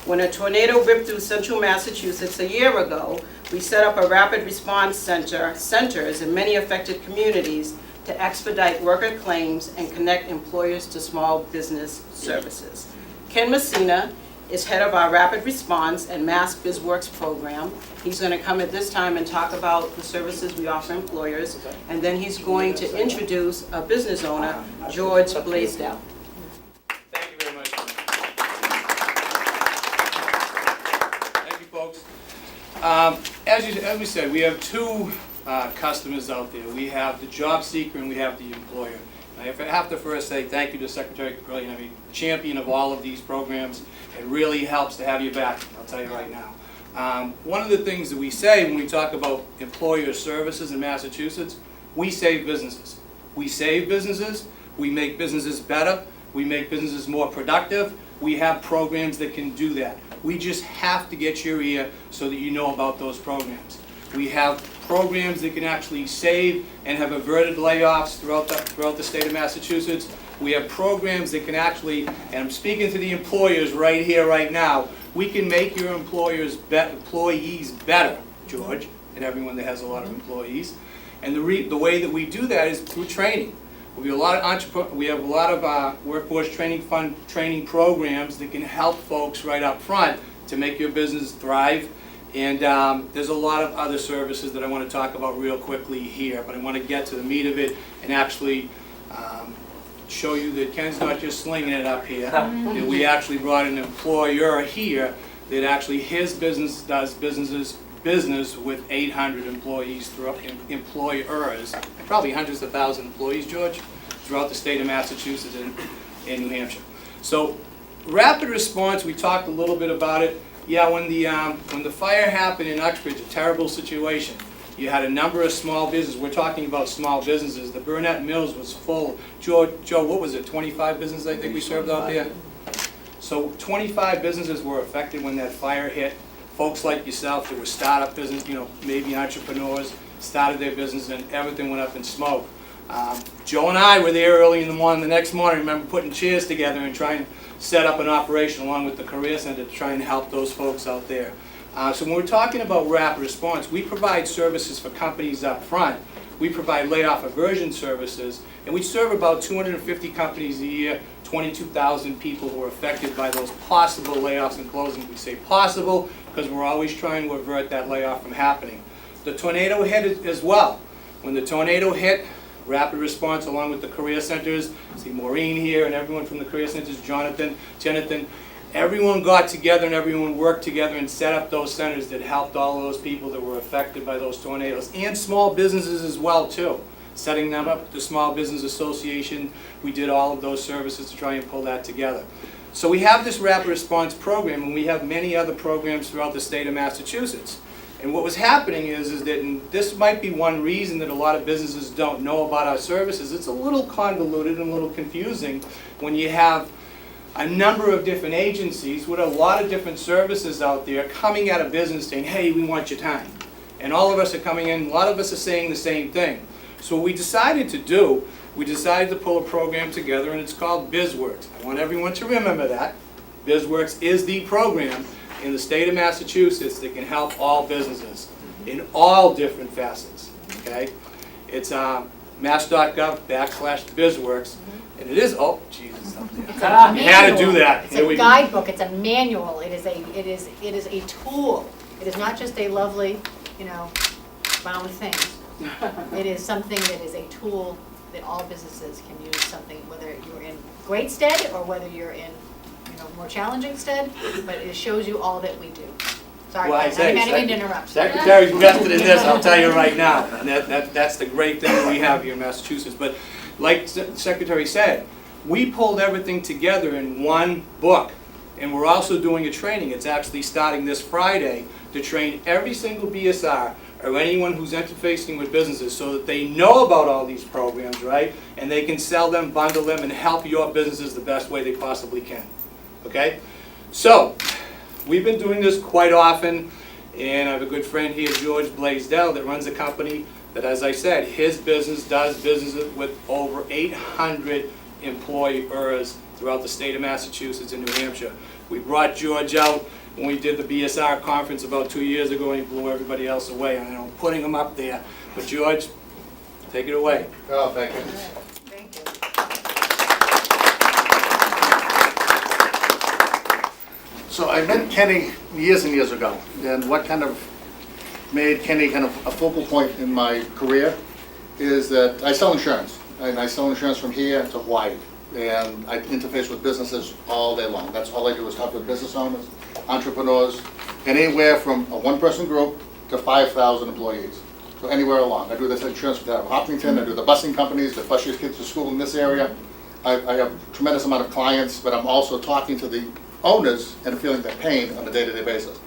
When a tornado ripped through central Massachusetts a year ago, we set up a rapid response centers in many affected communities to expedite worker claims and connect employers to small business services. Ken Messina is head of our Rapid Response and Mass BizWorks program. He's going to come at this time and talk about the services we offer employers, and then he's going to introduce a business owner, George Blaisdell. Thank you very much. Thank you, folks. As we said, we have two customers out there. We have the job seeker and we have the employer. And I have to first say thank you to Secretary Karprielian, champion of all of these programs. It really helps to have you back, I'll tell you right now. One of the things that we say when we talk about employer services in Massachusetts, we save businesses. We save businesses, we make businesses better, we make businesses more productive. We have programs that can do that. We just have to get your ear so that you know about those programs. We have programs that can actually save and have averted layoffs throughout the state of Massachusetts. We have programs that can actually, and I'm speaking to the employers right here, right now, we can make your employees better, George, and everyone that has a lot of employees. And the way that we do that is through training. We have a lot of workforce training fund training programs that can help folks right up front to make your business thrive. And there's a lot of other services that I want to talk about real quickly here, but I want to get to the meat of it and actually show you that Ken's not just slinging it up here. That we actually brought an employer here that actually his business does business with 800 employees, employers, and probably hundreds of thousands of employees, George, throughout the state of Massachusetts and New Hampshire. So rapid response, we talked a little bit about it. Yeah, when the fire happened in Uxbridge, a terrible situation. You had a number of small businesses. We're talking about small businesses. The Burnett Mills was full. Joe, what was it, 25 businesses I think we served out there? So 25 businesses were affected when that fire hit. Folks like yourself that were startup business, maybe entrepreneurs, started their business and everything went up in smoke. Joe and I were there early in the morning. The next morning, I remember putting chairs together and trying to set up an operation along with the Career Center to try and help those folks out there. So when we're talking about rapid response, we provide services for companies up front. We provide layoff aversion services, and we serve about 250 companies a year, 22,000 people who are affected by those possible layoffs and closings. We say possible because we're always trying to avert that layoff from happening. The tornado hit as well. When the tornado hit, rapid response along with the career centers, see Maureen here and everyone from the career centers, Jonathan, everyone got together and everyone worked together and set up those centers that helped all those people that were affected by those tornadoes, and small businesses as well too. Setting them up, the Small Business Association, we did all of those services to try and pull that together. So we have this rapid response program, and we have many other programs throughout the state of Massachusetts. And what was happening is that, and this might be one reason that a lot of businesses don't know about our services, it's a little convoluted and a little confusing when you have a number of different agencies with a lot of different services out there coming at a business saying, hey, we want your time. And all of us are coming in, a lot of us are saying the same thing. So what we decided to do, we decided to pull a program together, and it's called BizWorks. I want everyone to remember that. BizWorks is the program in the state of Massachusetts that can help all businesses in all different facets, okay? It's mass.gov/BizWorks, and it is, oh, Jesus, up there. It's a You had to do that. It's a guidebook, it's a manual, it is a tool. It is not just a lovely, bound thing. It is something that is a tool that all businesses can use, something, whether you're in great stead or whether you're in more challenging stead, but it shows you all that we do. Sorry, Well, I didn't mean to interrupt. Secretary's invested in this, I'll tell you right now. And that's the great thing that we have here in Massachusetts. But like the Secretary said, we pulled everything together in one book. And we're also doing a training. It's actually starting this Friday to train every single BSR or anyone who's interfacing with businesses so that they know about all these programs, right? And they can sell them, bundle them, and help your businesses the best way they possibly can. Okay? So, we've been doing this quite often, and I have a good friend here, George Blaisdell, that runs a company that, as I said, his business does business with over 800 employers throughout the state of Massachusetts and New Hampshire. We brought George out when we did the BSR conference about 2 years ago, and he blew everybody else away. And I'm putting him up there. But George, take it away. Oh, thank you. Thank you. So I met Kenny years and years ago, and what kind of made Kenny kind of a focal point in my career is that I sell insurance, and I sell insurance from here to Hawaii, and I interface with businesses all day long. That's all I do is talk with business owners, entrepreneurs, and anywhere from a one-person group to 5,000 employees. So anywhere along. I do this insurance for Hopkinton, I do the busing companies that bus your kids to school in this area. I have a tremendous amount of clients, but I'm also talking to the owners and feeling their pain on a day-to-day basis.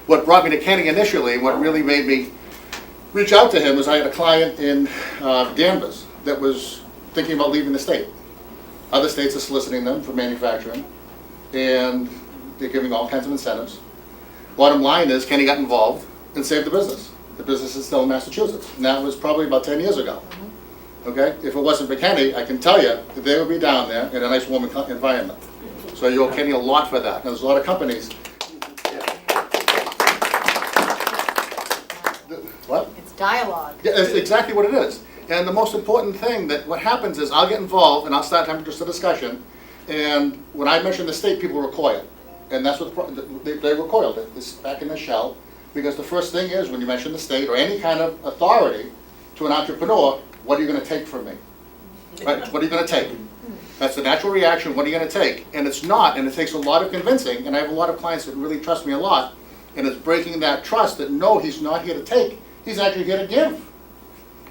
What brought me to Kenny initially, what really made me reach out to him, was I had a client in Danvers that was thinking about leaving the state. Other states are soliciting them for manufacturing, and they're giving all kinds of incentives. Bottom line is, Kenny got involved and saved the business. The business is still in Massachusetts, and that was probably about 10 years ago. Okay? If it wasn't for Kenny, I can tell you that they would be down there in a nice warm environment. So you owe Kenny a lot for that. And there's a lot of companies. What? It's dialogue. Yeah, that's exactly what it is. And the most important thing that what happens is I'll get involved and I'll start having just a discussion. And when I mention the state, people recoil. And that's what they recoiled. It's back in the shell. Because the first thing is when you mention the state or any kind of authority to an entrepreneur, what are you going to take from me? Right? What are you going to take? That's the natural reaction. What are you going to take? And it's not, and it takes a lot of convincing. And I have a lot of clients that really trust me a lot. And it's breaking that trust that no, he's not here to take. He's actually here to give.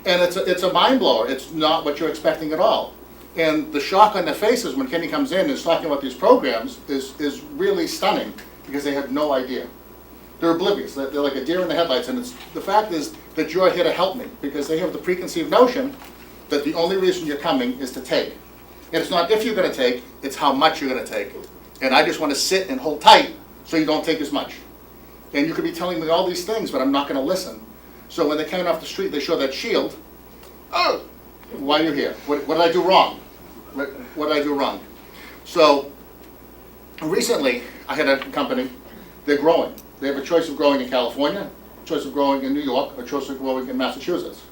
And it's a mind blower. It's not what you're expecting at all. And the shock on their faces when Kenny comes in and is talking about these programs is really stunning because they have no idea. They're oblivious. They're like a deer in the headlights. And the fact is that you're here to help me because they have the preconceived notion that the only reason you're coming is to take. And it's not if you're going to take, it's how much you're going to take. And I just want to sit and hold tight so you don't take as much. And you could be telling me all these things, but I'm not going to listen. So when they came off the street, they show that shield. Oh, why are you here? What did I do wrong? What did I do wrong? So recently, I had a company. They're growing. They have a choice of growing in California, a choice of growing in New York, a choice of growing in Massachusetts.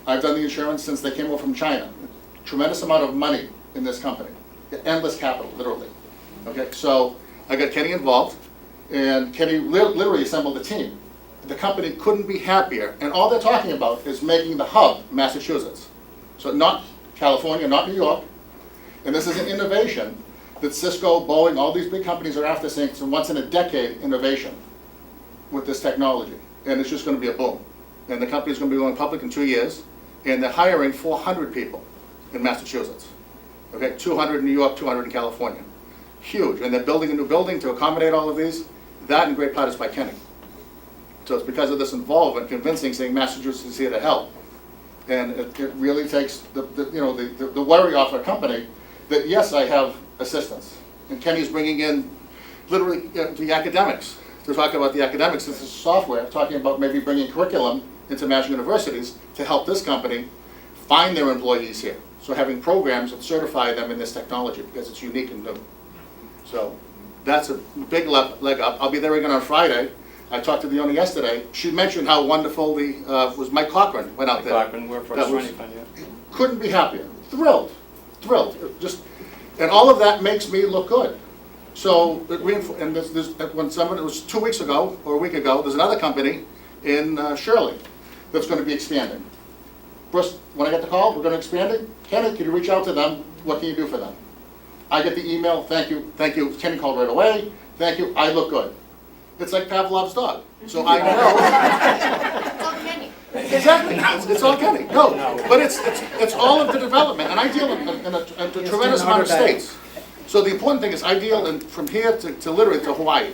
I've done the insurance since they came over from China. Tremendous amount of money in this company. Endless capital, literally. Okay, so I got Kenny involved, and Kenny literally assembled a team. The company couldn't be happier, and all they're talking about is making the hub Massachusetts. So not California, not New York, and this is an innovation that Cisco, Boeing, all these big companies are after, saying it's a once in a decade innovation with this technology, and it's just going to be a boom. And the company's going to be going public in 2 years, and they're hiring 400 people in Massachusetts. Okay, 200 in New York, 200 in California. Huge, and they're building a new building to accommodate all of these. That in great part is by Kenny. So it's because of this involvement, convincing, saying Massachusetts is here to help. And it really takes the worry off a company that yes, I have assistance. And Kenny's bringing in literally the academics to talk about the academics. This is software, talking about maybe bringing curriculum into national universities to help this company find their employees here. So having programs that certify them in this technology because it's unique and new. So that's a big leg up. I'll be there again on Friday. I talked to the owner yesterday. She mentioned how wonderful was Mike Cochran went out there. Cochran worked for us running fund, yeah. Couldn't be happier. Thrilled. And all of that makes me look good. So, and when someone, it was 2 weeks ago or a week ago, there's another company in Shirley that's going to be expanding. First, when I get the call, we're going to expand it. Kenny, can you reach out to them? What can you do for them? I get the email, thank you. Kenny called right away. Thank you, I look good. It's like Pavlov's dog. So I know. Tell Kenny. Exactly, it's all Kenny, no, but it's all of the development, and I deal in a tremendous amount of states. So the important thing is I deal from here to literally to Hawaii.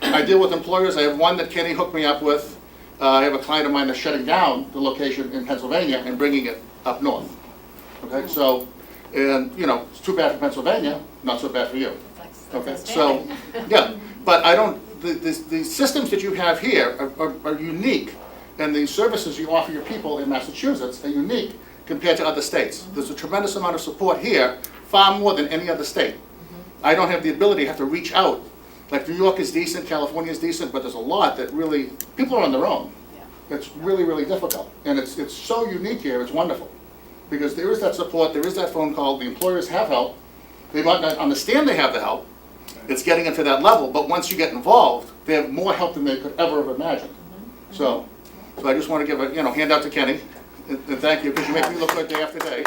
I deal with employers. I have one that Kenny hooked me up with. I have a client of mine that's shutting down the location in Pennsylvania and bringing it up north. Okay, so, and you know, it's too bad for Pennsylvania, not so bad for you. Okay, so, yeah, but I don't, the systems that you have here are unique, and the services you offer your people in Massachusetts are unique compared to other states. There's a tremendous amount of support here, far more than any other state. I don't have the ability to have to reach out. Like New York is decent, California is decent, but there's a lot that really, people are on their own. It's really, really difficult. And it's so unique here, it's wonderful. Because there is that support, there is that phone call, the employers have help. They might not understand they have the help. It's getting into that level, but once you get involved, they have more help than they could ever have imagined. So I just want to give a hand out to Kenny, and thank you, because you make me look good day after day.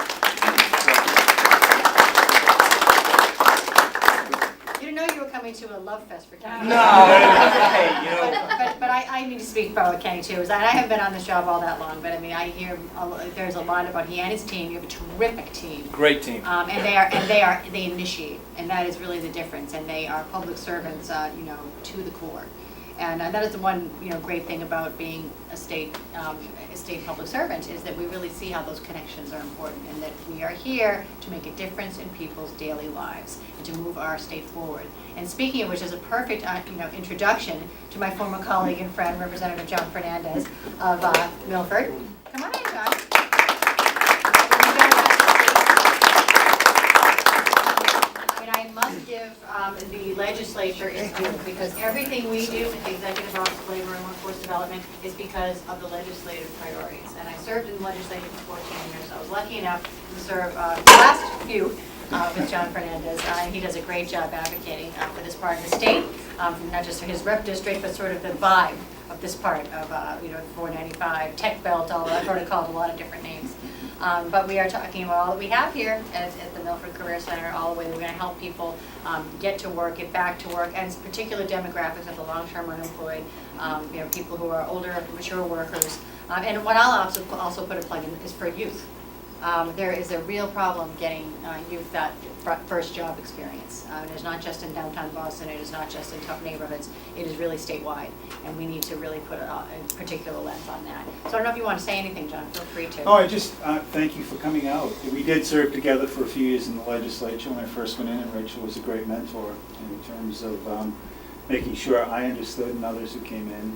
You didn't know you were coming to a love fest for Kenny. No. Hey, you know. But I need to speak about Kenny too. I haven't been on this job all that long, but I mean, I hear there's a lot about he and his team. You have a terrific team. Great team. And they initiate, and that is really the difference. And they are public servants, to the core. And that is the one, great thing about being a state public servant is that we really see how those connections are important, and that we are here to make a difference in people's daily lives and to move our state forward. And speaking of which, is a perfect, introduction to my former colleague and friend, Representative John Fernandez of Milford. Come on in, John. I must give the legislature its due, because everything we do with the Executive Office of Labor and Workforce Development is because of the legislative priorities. And I served in the legislature for 14 years. I was lucky enough to serve the last few with John Fernandez. He does a great job advocating for this part of the state, not just for his rep district, but sort of the vibe of this part of 495, Tech Belt, all I've already called a lot of different names. But we are talking about all that we have here at the Milford Career Center, all the way that we're going to help people get to work, get back to work, and particular demographics of the long-term unemployed, people who are older, mature workers. And what I'll also put a plug in is for youth. There is a real problem getting youth that first job experience. It is not just in downtown Boston, it is not just in tough neighborhoods, it is really statewide, and we need to really put a particular lens on that. So I don't know if you want to say anything, John, feel free to. Oh, I just thank you for coming out. We did serve together for a few years in the legislature when I first went in, and Rachel was a great mentor in terms of making sure I understood, and others who came in,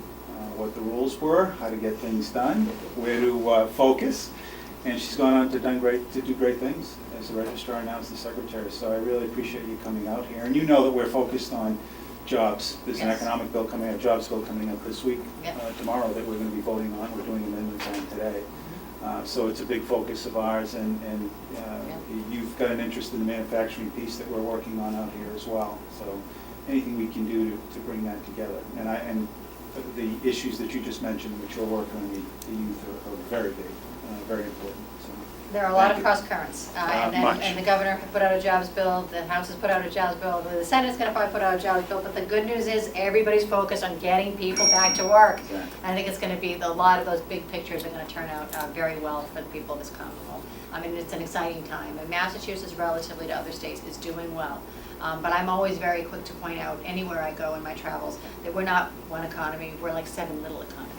what the rules were, how to get things done, where to focus. And she's gone on to do great things as a registrar, now as the secretary. So I really appreciate you coming out here. And you know that we're focused on jobs. There's an economic bill coming up, jobs bill coming up this week, tomorrow, that we're going to be voting on. We're doing amendments on today. So it's a big focus of ours, and you've got an interest in the manufacturing piece that we're working on out here as well. So anything we can do to bring that together. And the issues that you just mentioned, which you're working on, the youth are very big. Very important. So, there are a lot of cross currents, and the governor put out a jobs bill, the House has put out a jobs bill, the Senate's going to probably put out a jobs bill, but the good news is everybody's focused on getting people back to work. Exactly. And I think it's going to be, a lot of those big pictures are going to turn out very well for the people of this Commonwealth. I mean, it's an exciting time, and Massachusetts, relatively to other states, is doing well. But I'm always very quick to point out, anywhere I go in my travels, that we're not one economy, we're like 7 little economies.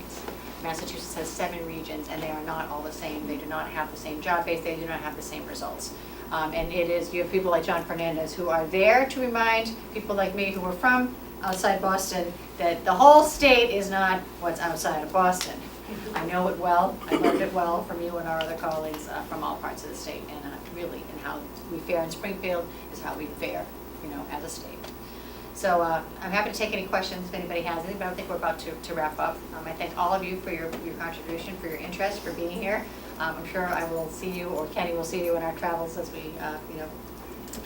Massachusetts has 7 regions, and they are not all the same. They do not have the same job base. They do not have the same results. And you have people like John Fernandez who are there to remind people like me who are from outside Boston that the whole state is not what's outside of Boston. I know it well. I learned it well from you and our other colleagues from all parts of the state. And really, and how we fare in Springfield is how we fare, as a state. So I'm happy to take any questions if anybody has any, but I think we're about to wrap up. I thank all of you for your contribution, for your interest, for being here. I'm sure I will see you, or Kenny will see you in our travels as we,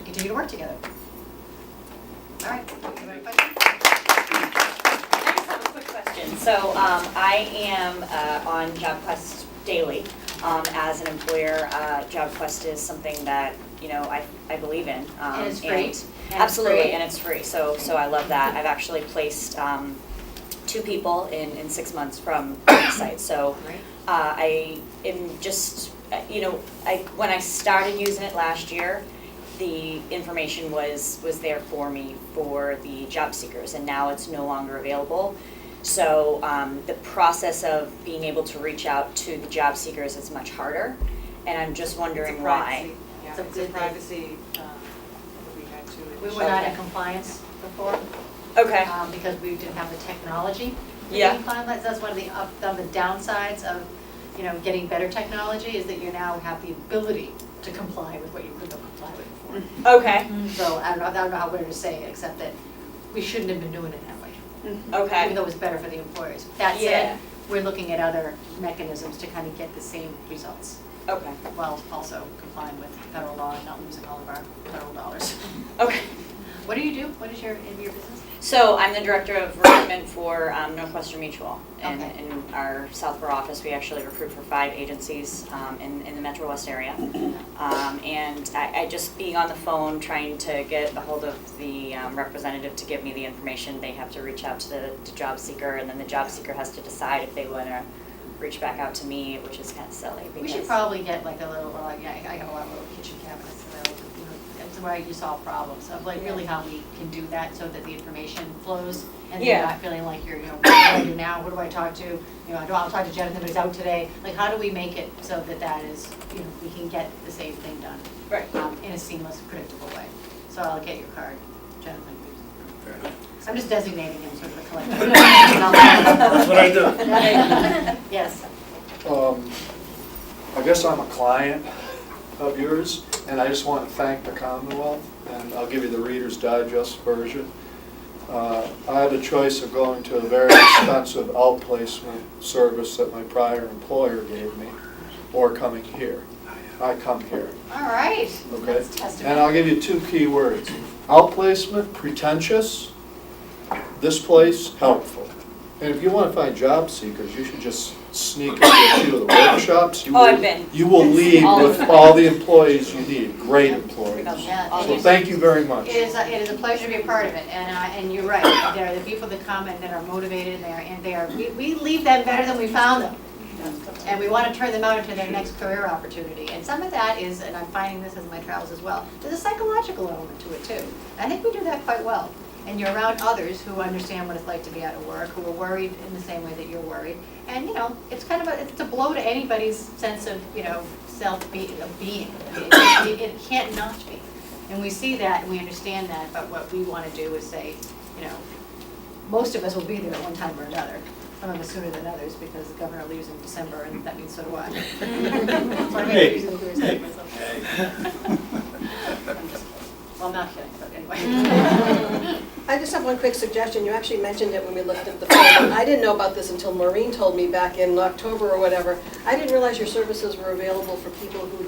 continue to work together. All right. Do you have a question? I just have a quick question. So I am on JobQuest daily. As an employer, JobQuest is something that I believe in. And it's free. Absolutely, and it's free. So I love that. I've actually placed 2 people in 6 months from the site. So I am just, when I started using it last year, the information was there for me for the job seekers, and now it's no longer available. So the process of being able to reach out to the job seekers is much harder, and I'm just wondering why. It's a It's a good thing. privacy, we had to. We were not in compliance before, Okay. because we didn't have the technology. to be Yeah. in compliance. That's one of the downsides of, getting better technology, is that you now have the ability to comply with what you couldn't comply with before. Okay. So I don't know how better to say it, except that we shouldn't have been doing it that way. Okay. Even though it was better for the employers. That Yeah. said, we're looking at other mechanisms to kind of get the same results, Okay. while also complying with federal law and not losing all of our federal dollars. Okay. What do you do? What is your business? So I'm the director of recruitment for Northwestern Mutual. And Okay. in our Southborough office, we actually recruit for 5 agencies in the Metro West area. And I just being on the phone, trying to get a hold of the representative to give me the information, they have to reach out to the job seeker, and then the job seeker has to decide if they want to reach back out to me, which is kind of silly. We should probably get like a little, I have a lot of little kitchen cabinets that that's where you solve problems, of like really how we can do that so that the information flows. And you're Yeah. not feeling like you're, what do I do now? Who do I talk to? I'll talk to Jonathan who's out today. Like, how do we make it so that is, we can get the same thing done? Right. In a seamless, predictable way. So I'll get your card, Jonathan. I'm just designating him sort of a collector. That's what I do. Yes. I guess I'm a client of yours, and I just want to thank the Commonwealth, and I'll give you the Reader's Digest version. I had a choice of going to a very expensive outplacement service that my prior employer gave me, or coming here. I come here, All right. okay? That's testament. And I'll give you 2 key words. Outplacement, pretentious. This place, helpful. And if you want to find job seekers, you should just sneak into a few of the workshops. I've been. You will leave with all the employees you need, great employees. Yeah. So thank you very much. It is a pleasure to be a part of it, and you're right. There are the people that come and that are motivated, we leave them better than we found them. And we want to turn them out into their next career opportunity. And some of that is, and I'm finding this in my travels as well, there's a psychological element to it too. I think we do that quite well. And you're around others who understand what it's like to be out of work, who are worried in the same way that you're worried. And it's kind of it's a blow to anybody's sense of being. It can't not be. And we see that and we understand that. But what we want to do is say, most of us will be there at one time or another. Some of us sooner than others, because the governor leaves in December, and that means so do I. So I make reasonable career step myself. Well, I'm not kidding, but anyway. I just have one quick suggestion. You actually mentioned it when we looked at the phone. I didn't know about this until Maureen told me back in October or whatever. I didn't realize your services were available for people who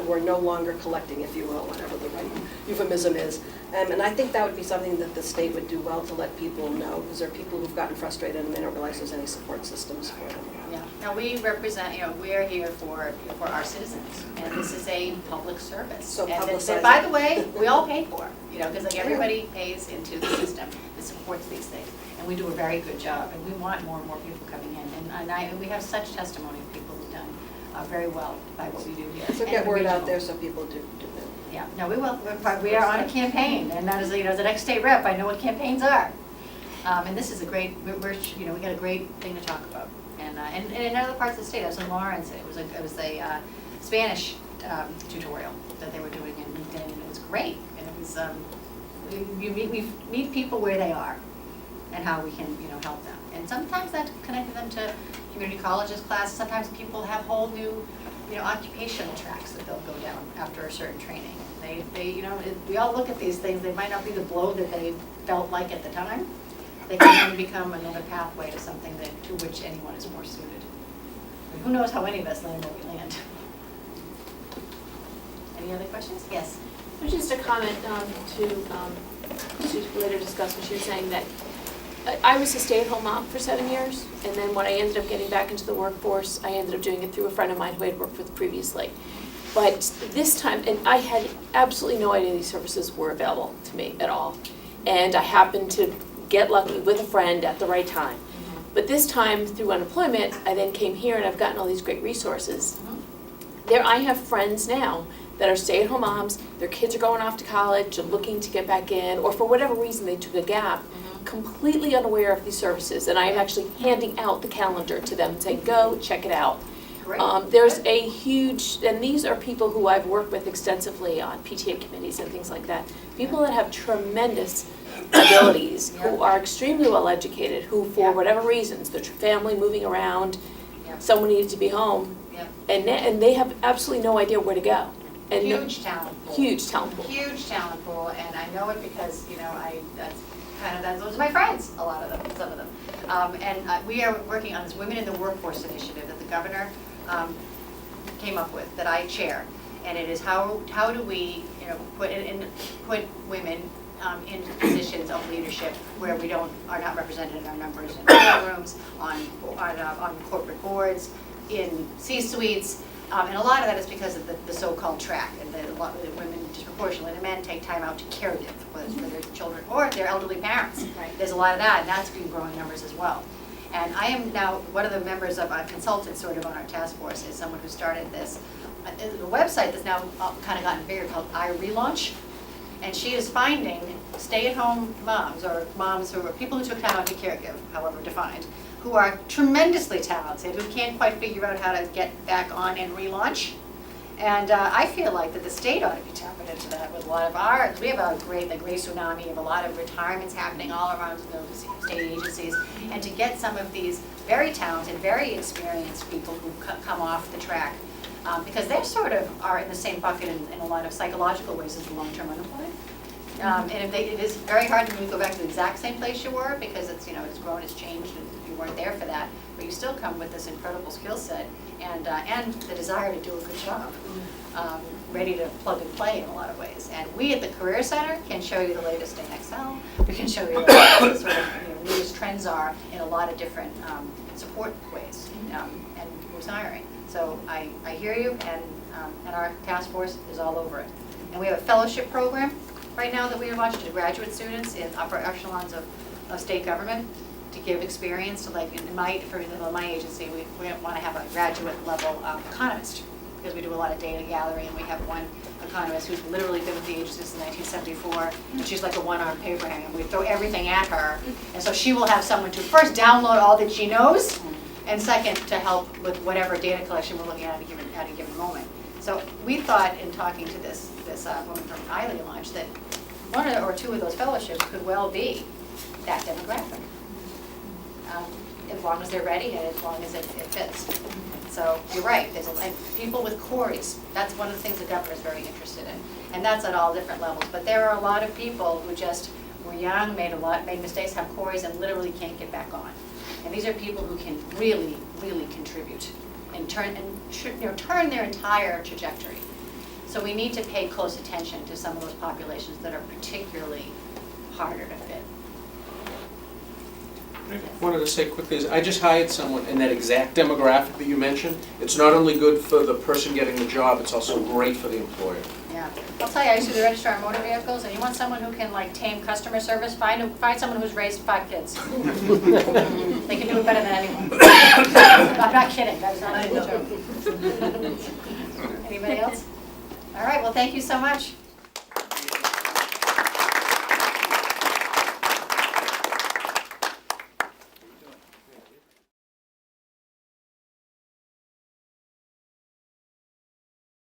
were no longer collecting, if you will, whatever the right euphemism is. And I think that would be something that the state would do well to let people know, because there are people who've gotten frustrated and they don't realize there's any support systems for them. Yeah. Now, we represent, we're here for our citizens, and this is a public service. So And publicize that, it. by the way, we all pay for, because like everybody pays into the system that supports these things. And we do a very good job, and we want more and more people coming in. And we have such testimony of people who've done very well by what we do here. So And get word out regional. there so people do that. Yeah, no, we will. We are on a campaign, and that is, as an ex-state rep, I know what campaigns are. And this is a great, we got a great thing to talk about. And in other parts of the state, I was in Lawrence, and it was a Spanish tutorial that they were doing in LinkedIn, and it was great. And it was, we meet people where they are, and how we can, help them. And sometimes that's connecting them to community colleges classes. Sometimes people have whole new, occupational tracks that they'll go down after a certain training. We all look at these things. They might not be the blow that they felt like at the time. They can then become another pathway to something to which anyone is more suited. And who knows how any of us land where we land. Any other questions? Yes. Just a comment to later discuss what you were saying, that I was a stay-at-home mom for 7 years, and then when I ended up getting back into the workforce, I ended up doing it through a friend of mine who I had worked with previously. But this time, and I had absolutely no idea these services were available to me at all. And I happened to get lucky with a friend at the right time. But this time, through unemployment, I then came here and I've gotten all these great resources. There, I have friends now that are stay-at-home moms, their kids are going off to college, and looking to get back in, or for whatever reason they took a gap, completely unaware of these services. And I am actually handing out the calendar to them, saying, go, check it out. There's a huge, and these are people who I've worked with extensively on PTA committees and things like that. People that have tremendous abilities, who are extremely well educated, who for whatever reasons, their family moving around, someone needed to be home, and they have absolutely no idea where to go. And Huge talent pool. Huge talent pool. Huge talent pool, and I know it because, those are my friends, a lot of them, some of them. And we are working on this Women in the Workforce initiative that the governor came up with, that I chair. And it is how do we, put women in positions of leadership where we are not represented in our numbers in boardrooms, on corporate boards, in C-suites. And a lot of that is because of the so-called track, and a lot of the women disproportionately, the men take time out to care for their children or their elderly parents. There's a lot of that, and that's been growing numbers as well. And I am now one of the members of a consultant sort of on our task force, is someone who started this. The website that's now kind of gotten bigger called iRelaunch, and she is finding stay-at-home moms, or moms who are people who took time out to caregive, however defined, who are tremendously talented, who can't quite figure out how to get back on and relaunch. And I feel like that the state ought to be tapping into that with a lot of our, we have the great tsunami of a lot of retirements happening all around those state agencies. And to get some of these very talented, very experienced people who come off the track, because they sort of are in the same bucket in a lot of psychological ways as the long-term unemployed. And it is very hard to go back to the exact same place you were, because it's grown, it's changed, and you weren't there for that. But you still come with this incredible skill set and the desire to do a good job, ready to plug and play in a lot of ways. And we at the Career Center can show you the latest in Excel. We can show you what the sort of newest trends are in a lot of different support ways, and who's hiring. So I hear you, and our task force is all over it. And we have a fellowship program right now that we are launching to graduate students in upper echelons of state government to give experience. So like for example, in my agency, we want to have a graduate level economist, because we do a lot of data gathering, and we have one economist who's literally been with the agency since 1974, and she's like a one-armed paper hanger. We throw everything at her, and so she will have someone to first download all that she knows, and second, to help with whatever data collection we're looking at a given moment. So we thought, in talking to this woman from iRelaunch, that one or two of those fellowships could well be that demographic, as long as they're ready and as long as it fits. So you're right. And people with quarries. That's one of the things the governor is very interested in, and that's at all different levels. But there are a lot of people who just were young, made mistakes, have quarries, and literally can't get back on. And these are people who can really, really contribute and turn their entire trajectory. So we need to pay close attention to some of those populations that are particularly harder to fit. I wanted to say quickly, is I just hired someone in that exact demographic that you mentioned. It's not only good for the person getting the job, it's also great for the employer. Yeah, I'll tell you, I used to be the registrar of motor vehicles, and you want someone who can tame customer service, find someone who's raised 5 kids. They can do it better than anyone. I'm not kidding, that is not a joke. Anybody else? All right, well, thank you so much.